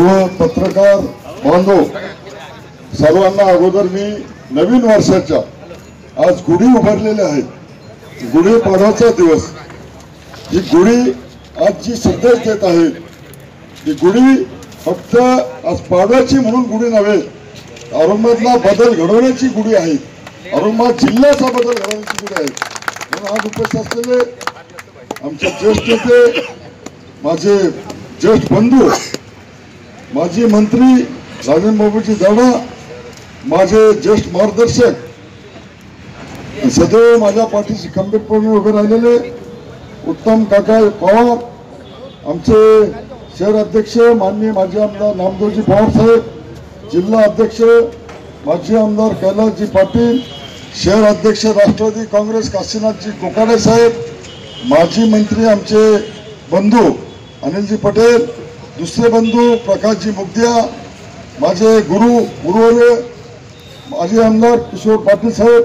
सर्व पत्रकार बांधव सर्वांना अगोदर मी नवीन वर्षाच्या आज गुढी उभारलेल्या आहेत। गुढी पाडवाचा दिवस, ही गुढी आज जी संदेश देत आहे ती गुढी फक्त आज पाडव्याची म्हणून गुढी नव्हे, औरंगाबादला बदल घडवण्याची गुढी आहे, औरंगाबाद जिल्ह्याचा बदल घडवण्याची गुढी आहे। म्हणून आज उपस्थित असलेले आमचे ज्येष्ठ नेते, माझे ज्येष्ठ बंधू, माजी मंत्री राजेंद्र बाबूजी दादा, माझे ज्येष्ठ मार्गदर्शक, सदैव माझ्या पाठीशी खंबीरपणे उभे राहिलेले उत्तम काका पवार, आमचे शहर अध्यक्ष माननीय माजी आमदार नामदेवजी पवार साहेब, जिल्हा अध्यक्ष माजी आमदार कैलासजी पाटील, शहर अध्यक्ष राष्ट्रवादी काँग्रेस काशीनाथजी कोकाडे साहेब, माजी मंत्री आमचे बंधू अनिलजी पटेल, दुसरे बंधू प्रकाशजी मुगदिया, माझे गुरुवर्य माजी आमदार किशोर पाटील साहेब,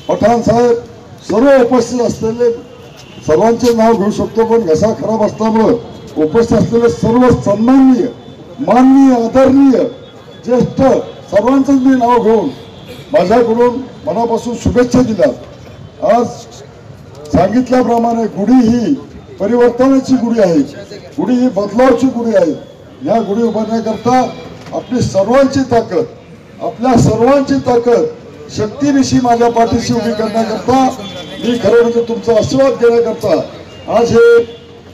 पठाण साहेब, सर्व उपस्थित असलेले सर्वांचे नाव घेऊ शकतो पण घसा खराब असल्यामुळे उपस्थित असलेले सर्व सन्माननीय, माननीय, आदरणीय, ज्येष्ठ सर्वांचंच मी नाव घेऊन माझ्याकडून मनापासून शुभेच्छा दिल्या। आज सांगितल्याप्रमाणे गुढी ही परिवर्तनाची गुढी आहे, गुढी ही बदलावची गुढी आहे। या गुढी उभारण्याकरता आपली सर्वांची ताकद, आपल्या सर्वांची ताकद शक्तीनिशी माझ्या पाठीशी उभी करण्याकरता, मी खरं म्हणजे तुमचा आशीर्वाद घेण्याकरता आज हे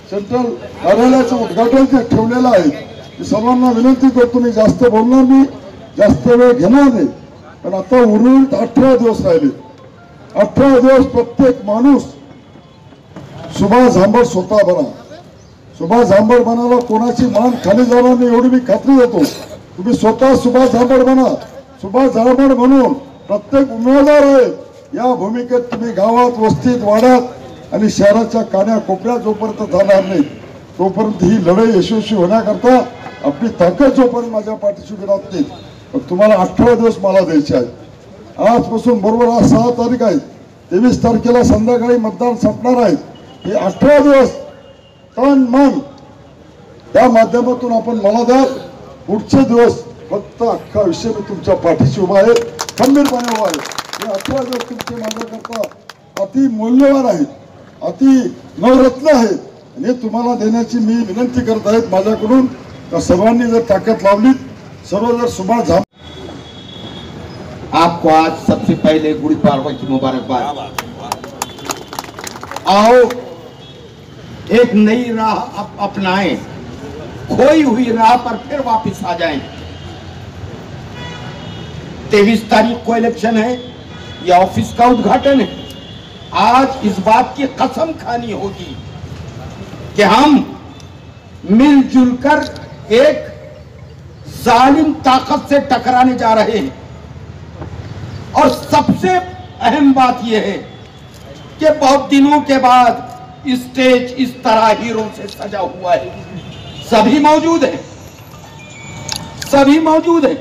सेंट्रल कार्यालयाचं उद्घाटन ठेवलेलं आहे। मी सर्वांना विनंती करतो, मी जास्त बोलणार नाही, जास्त वेळ घेणार नाही, पण आता उर्वरित 18 दिवस राहिले। 18 दिवस प्रत्येक माणूस सुभाष झांबड स्वतः बना, सुभाष झांबड बनायला कोणाची मान खाली जाणार नाही एवढी मी खात्री देतो। तुम्ही स्वतः सुभाष झांबड बना, सुभाष झांबड म्हणून प्रत्येक उमेदवार आहे या भूमिकेत तुम्ही गावात, वस्तीत, वाड्यात आणि शहराच्या कान्या कोपऱ्यात जोपर्यंत जाणार नाही तोपर्यंत ही लढाई यशस्वी होण्याकरता आपली ताकद जोपर्यंत माझ्या पाठीशी उभी राहत नाही, तुम्हाला 18 दिवस मला द्यायचे आहेत। आजपासून बरोबर आज 6 तारीख आहे, 23 तारखेला संध्याकाळी मतदान संपणार आहे। हे 18 दिवस तन मन त्या माध्यमातून आपण मला द्या, पुढचे दिवस फक्त अख्खा विषय मी तुमच्या पाठीशी उभा आहे, खंबीरपणे उभा आहे। हे 18 दिवस तुमचे माझ्याकरता अति मूल्यवान आहेत, अति नवरत्न आहेत आणि हे तुम्हाला देण्याची मी विनंती करत आहेत माझ्याकडून। सर्वांनी जर ताकद लावली, सर्व जर सुभाष झांबड, आपको आज सबसे पहले गुड़ी पाड़वा की मुबारकबाद। आओ एक नई राह अपनाएं, खोई हुई राह पर फिर वापस आ जाएं। 23 तारीख को इलेक्शन है, यह ऑफिस का उद्घाटन है। आज इस बात की कसम खानी होगी कि हम मिलजुल कर एक जालिम ताकत से टकराने जा रहे हैं। और सबसे अहम बात यह है कि बहुत दिनों के बाद स्टेज इस तरह हीरो से सजा हुआ है, सभी मौजूद हैं, सभी मौजूद हैं।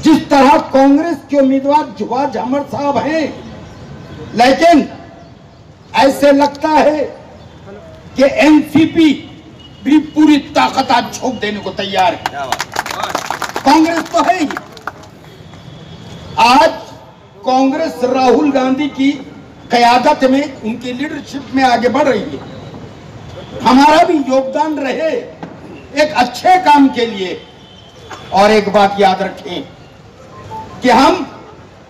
जिस तरह कांग्रेस के उम्मीदवार सुभाष झांबड़ साहब हैं, लेकिन ऐसे लगता है कि एनसीपी भी पूरी ताकत आज झोंक देने को तैयार है। कांग्रेस तो है ही, आज कांग्रेस राहुल गांधी की क़यादत में, उनकी लीडरशिप में आगे बढ़ रही है। हमारा भी योगदान रहे एक अच्छे काम के लिए। और एक बात याद रखें कि हम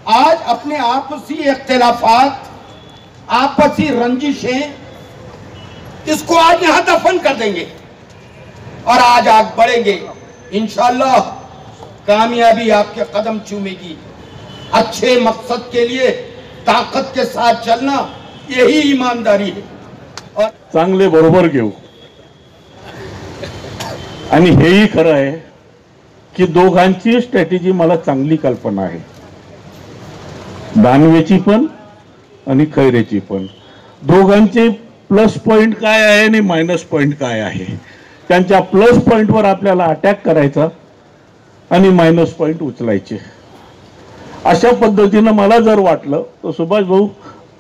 आज अपने आपसी इख्तिलाफात, आपसी रंजिशें, इसको आज यहां दफन कर देंगे और आज आगे बढ़ेंगे। इंशाअल्लाह कामयाबी आपके कदम चूमेगी। अच्छे मकसद के लिए ताकत के साथ चलना, यही ईमानदारी है। और चांगले बरोबर घेऊ। आणि हेही खरं आहे की दोघांची स्ट्रॅटेजी मला चांगली कल्पना आहे, दानवेची पण आणि खैरेची पण। दोघांचे प्लस पॉइंट काय आहे आणि मायनस पॉइंट काय आहे, त्यांच्या प्लस पॉइंटवर आपल्याला अटॅक करायचा आणि मायनस पॉइंट उचलायचे। अशा पद्धतीनं मला जर वाटलं तर सुभाष भाऊ,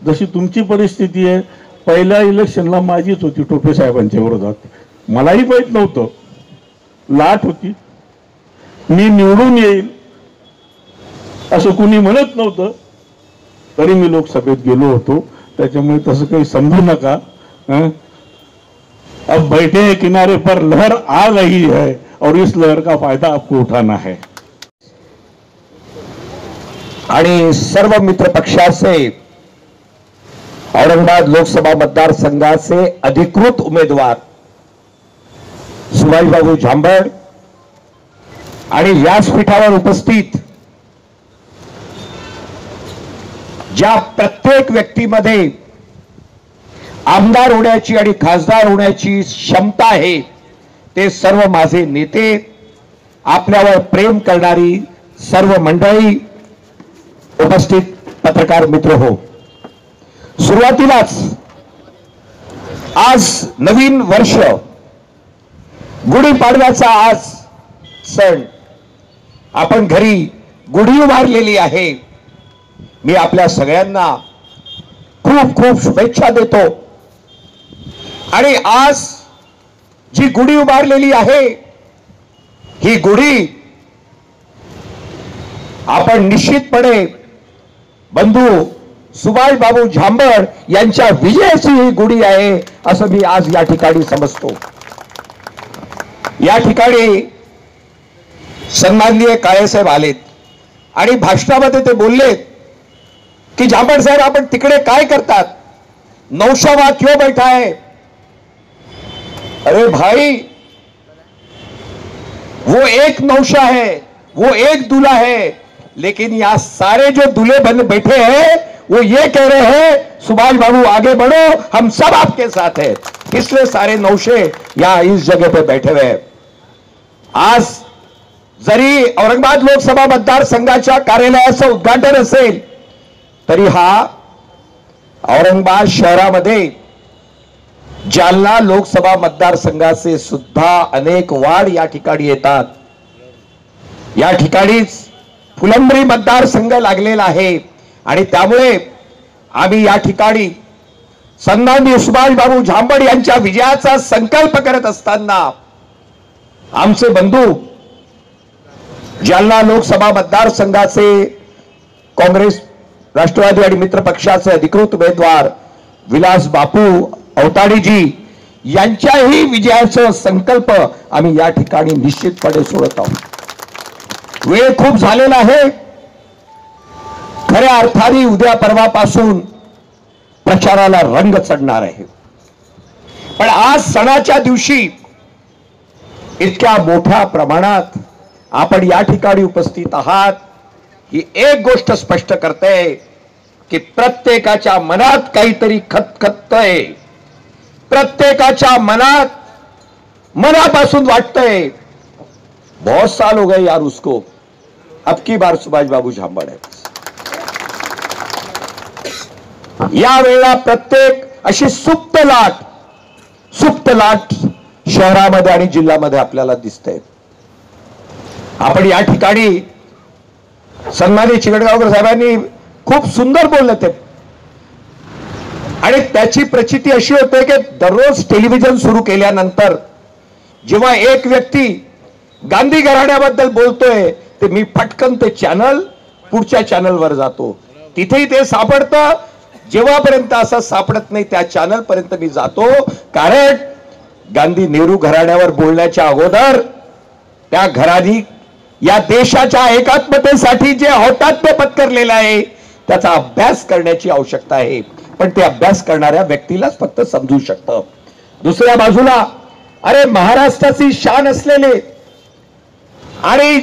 जशी तुमची परिस्थिती आहे, पहिल्या इलेक्शनला माझीच होती टोपे साहेबांच्या विरोधात, मलाही माहित नव्हतं लाट होती. मी निवडून येईल असं कुणी म्हणत नव्हतं, तरी मी लोकसभेत गेलो होतो. त्याच्यामुळे तसं काही समजू नका. अब बैठे हैं किनारे पर, लहर आ रही है और इस लहर का फायदा आपको उठाना है. आणि सर्व मित्र पक्षाचे औरंगाबाद लोकसभा मतदारसंघाचे अधिकृत उमेदवार सुभाषबाबू झांबड आणि व्यासपीठावर उपस्थित ज्या प्रत्येक व्यक्तीमध्ये आमदार होण्याची आणि खासदार होण्याची क्षमता आहे, ते सर्व माझे नेते, आपल्यावर प्रेम करणारी सर्व मंडळी, उपस्थित पत्रकार मित्र हो. सुरुवातीलाच आज नवीन वर्ष, गुढीपाडव्याचा आज सण, आपण घरी गुढी उभारलेली आहे. मी आपल्या सगळ्यांना खूप खूप शुभेच्छा देतो. आणि आज जी गुढी उभारलेली आहे, ही गुढी आपण निश्चितपणे बंधू सुभाषबाबू झांबड यांच्या विजयाची ही गुढी आहे असं मी आज या ठिकाणी समजतो. या ठिकाणी सन्माननीय काळेसाहेब आलेत आणि भाषणामध्ये ते बोललेत कि झांबड साहब आपण तिकडे काय करतात, नौशा वहां क्यों बैठा है. अरे भाई, वो एक नौशा है, वो एक दूल्हा है, लेकिन यहाँ सारे जो दूल्हे बन बैठे हैं वो ये कह रहे हैं सुभाष बाबू आगे बढ़ो, हम सब आपके साथ हैं. इसलिए सारे नौशे यहाँ इस जगह पे बैठे हुए हैं. आज जरी औरंगाबाद लोकसभा मतदारसंघाच्या कार्यालयाचं उद्घाटन असेल, तरी हा औरंगाबाद शहरामध्ये जालना लोकसभा मतदारसंघाचे सुद्धा अनेक वार्ड या ठिकाणी येतात. या ठिकाणीच फुलंब्री मतदारसंघ लागलेला आहे आणि त्यामुळे आम्ही या ठिकाणी सन्माननीय सुभाषबाबू झांबड यांच्या विजयाचा संकल्प करत असताना आमचे बंधू जालना लोकसभा मतदारसंघाचे काँग्रेस, राष्ट्रवादी आणि मित्र पक्षाचे अधिकृत उमेदवार विलास बापू अवताडेजी यांच्याही विजयाचा संकल्प आम्ही या ठिकाणी निश्चितपणे सोडत आहोत. वेळ खूप झालेला आहे. खऱ्या अर्थाने उद्या परवापासून प्रचाराला रंग चढणार आहे. पण आज सणाच्या दिवशी इतक्या मोठ्या प्रमाणात आपण या ठिकाणी उपस्थित आहात, ही एक गोष्ट स्पष्ट करते की प्रत्येकाच्या मनात काहीतरी खतखततंय. प्रत्येकाच्या मनापासून वाटतंय बहुत साल हो गए यार उसको, अब की बार सुभाष बाबू झांबड है. या वेळेला प्रत्येक अशी सुप्त लाट शहरामध्ये आणि जिल्ह्यामध्ये आपल्याला दिसते. आपण या ठिकाणी सन्माननीय चिकटगावकर साहेबांनी खूप सुंदर बोलले ते, आणि त्याची प्रचिती अशी होते की दररोज टेलिव्हिजन सुरू केल्यानंतर जेव्हा एक व्यक्ती गांधी घराण्याबद्दल बोलतोय, ते मी फटकन ते चॅनल पुढच्या चॅनलवर जातो, तिथेही ते सापडतं. जेव्हापर्यंत असं सापडत नाही त्या चॅनल पर्यंत मी जातो, कारण गांधी नेहरू घराण्यावर बोलण्याच्या अगोदर त्या घराणी या देशाच्या एकात्मतेसाठी जे हौतात्म्य पत्करलेलं आहे त्याचा अभ्यास करण्याची आवश्यकता आहे. पण ते अभ्यास करणाऱ्या व्यक्तीलाच फक्त समजू शकतं. दुसऱ्या बाजूला अरे महाराष्ट्राची शान असलेले आणि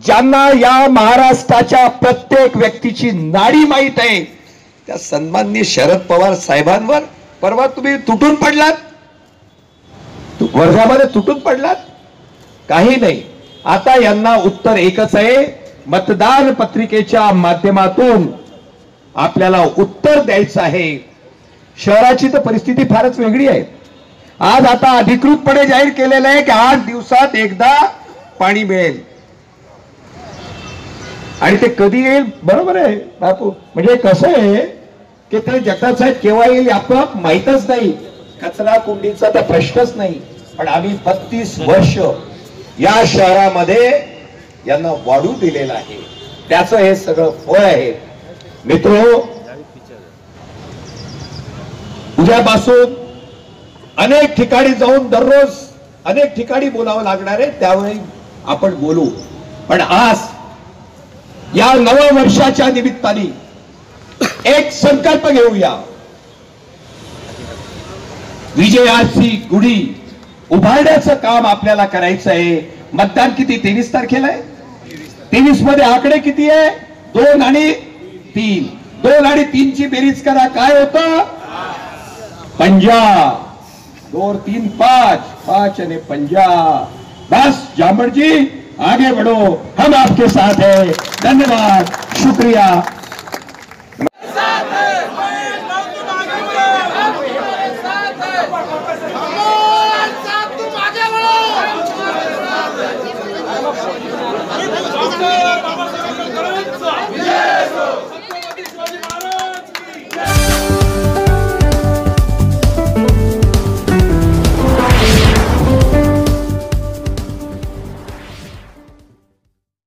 ज्यांना या महाराष्ट्राच्या प्रत्येक व्यक्तीची नाडी माहित आहे, त्या सन्माननीय शरद पवार साहेबांवर परवा तुम्ही तुटून पडलात, वर्गामध्ये तुटून पडलात. काही नाही. आता यांना उत्तर एकच आहे, मतदान पत्रिकेच्या माध्यमातून आपल्याला उत्तर द्यायचं आहे. शहराची तर परिस्थिती फारच वेगळी आहे. आज आता अधिकृतपणे जाहीर केलेलं आहे की 8 दिवसात एकदा पाणी मिळेल, आणि ते कधी येईल बरोबर आहे बापू. म्हणजे कसं आहे की ते जगताप साहेब केव्हा येईल आपोआप माहीतच नाही. कचरा कुंडीचा तर प्रश्नच नाही. पण आम्ही 32 वर्ष या शहरामध्ये यांना वाढू दिलेला आहे. त्याचं हे सगळं फळ आहे. मित्रो, उद्यापासून अनेक ठिकाणी जाऊन दररोज अनेक ठिकाणी बोलावं लागणार आहे, त्यावेळी आपण बोलू. पण आज या नव्या वर्षाच्या निमित्ताने एक संकल्प घेऊया. विजयाची गुढी उभारण्याचं काम आपल्याला करायचं आहे. मतदान किती? 23 तारखेला आहे. 23 मध्ये आकडे किती आहे? 2 आणि 3. 2 आणि 3 ची बेरीज करा, काय होतं? 50. 2 3 5, 5 आणि 50. बस जामड़ जी आगे बढ़ो, हम आपके साथ हैं. धन्यवाद, शुक्रिया.